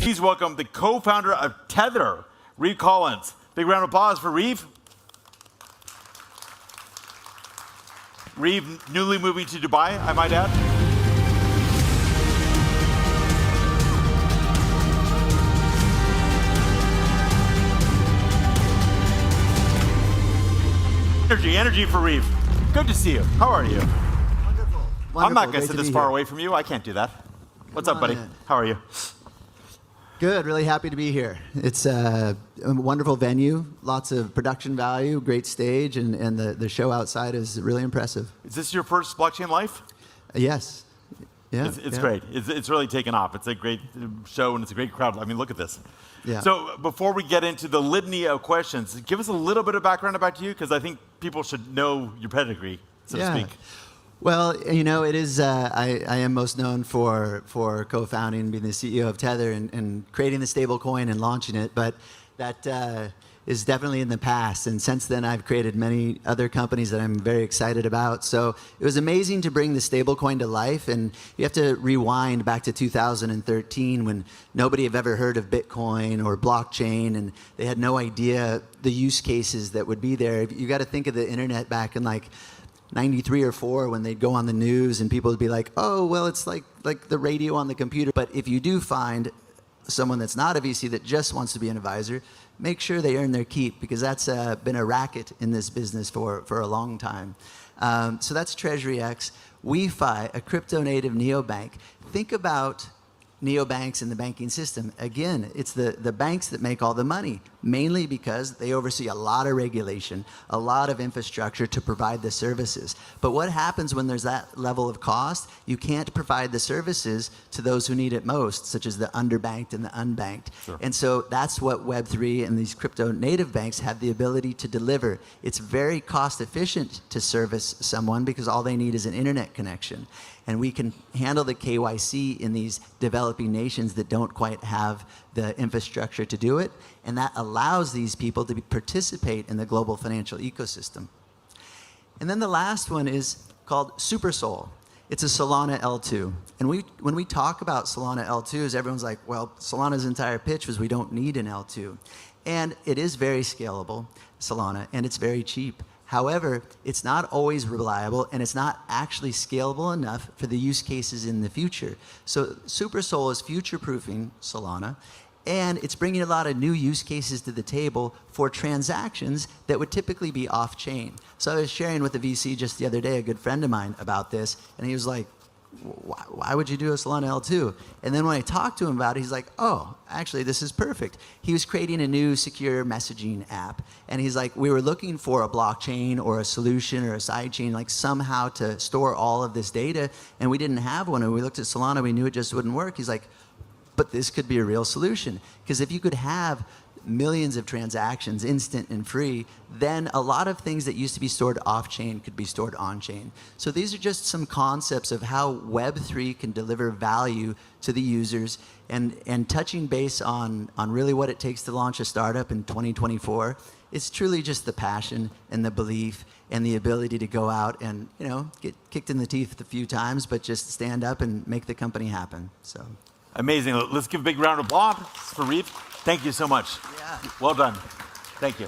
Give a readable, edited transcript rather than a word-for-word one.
Please welcome the co-founder of Tether, Reeve Collins. Big round of applause for Reeve. Reeve, newly moving to Dubai, I might add. Energy for Reeve. Good to see you. How are you? Wonderful. I'm not going to sit this far away from you. I can't do that. What's up, buddy? How are you? Good. Really happy to be here. It's a wonderful venue, lots of production value, great stage, and the show outside is really impressive. Is this your first blockchain life? Yes. Yeah. It's great. It's really taken off. It's a great show, and it's a great crowd. I mean, look at this. Yeah. So before we get into the litany of questions, give us a little bit of background about you, because I think people should know your pedigree, so to speak. Well, you know, it is. I am most known for co-founding, being the CEO of Tether, and creating the stable coin and launching it. But that is definitely in the past. And since then, I've created many other companies that I'm very excited about. So it was amazing to bring the stable coin to life. And you have to rewind back to 2013 when nobody had ever heard of Bitcoin or blockchain, and they had no idea the use cases that would be there. You got to think of the internet back in like 93 or 4 when they'd go on the news and people would be like, oh, well, it's like the radio on the computer. But if you do find someone that's not a VC that just wants to be an advisor, make sure they earn their keep, because that's been a racket in this business for a long time. So that's Treasury X. WeFi, a crypto-native neobank. Think about neobanks in the banking system. Again, it's the banks that make all the money, mainly because they oversee a lot of regulation, a lot of infrastructure to provide the services. But what happens when there's that level of cost? You can't provide the services to those who need it most, such as the underbanked and the unbanked. Sure. And so that's what Web3 and these crypto native banks have the ability to deliver. It's very cost efficient to service someone because all they need is an internet connection. And we can handle the KYC in these developing nations that don't quite have the infrastructure to do it. And that allows these people to participate in the global financial ecosystem. And then the last one is called SuperSol. It's a Solana L2. And when we talk about Solana L2s, everyone's like, well, Solana's entire pitch was we don't need an L2. And it is very scalable, Solana, and it's very cheap. However, it's not always reliable, and it's not actually scalable enough for the use cases in the future. So SuperSol is future-proofing Solana, and it's bringing a lot of new use cases to the table for transactions that would typically be off-chain. So I was sharing with a VC just the other day, a good friend of mine, about this, and he was like, why would you do a Solana L2? And then when I talked to him about it, he's like, oh, actually, this is perfect. He was creating a new secure messaging app. And he's like, we were looking for a blockchain or a solution or a sidechain, like somehow to store all of this data. And we didn't have one. And we looked at Solana, we knew it just wouldn't work. He's like, but this could be a real solution. Because if you could have millions of transactions, instant and free, then a lot of things that used to be stored off-chain could be stored on-chain. So these are just some concepts of how Web3 can deliver value to the users, and touching base on really what it takes to launch a startup in 2024. It's truly just the passion and the belief and the ability to go out and, you know, get kicked in the teeth a few times, but just stand up and make the company happen. So amazing. Let's give a big round of applause for Reeve. Thank you so much. Yeah. Well done. Thank you.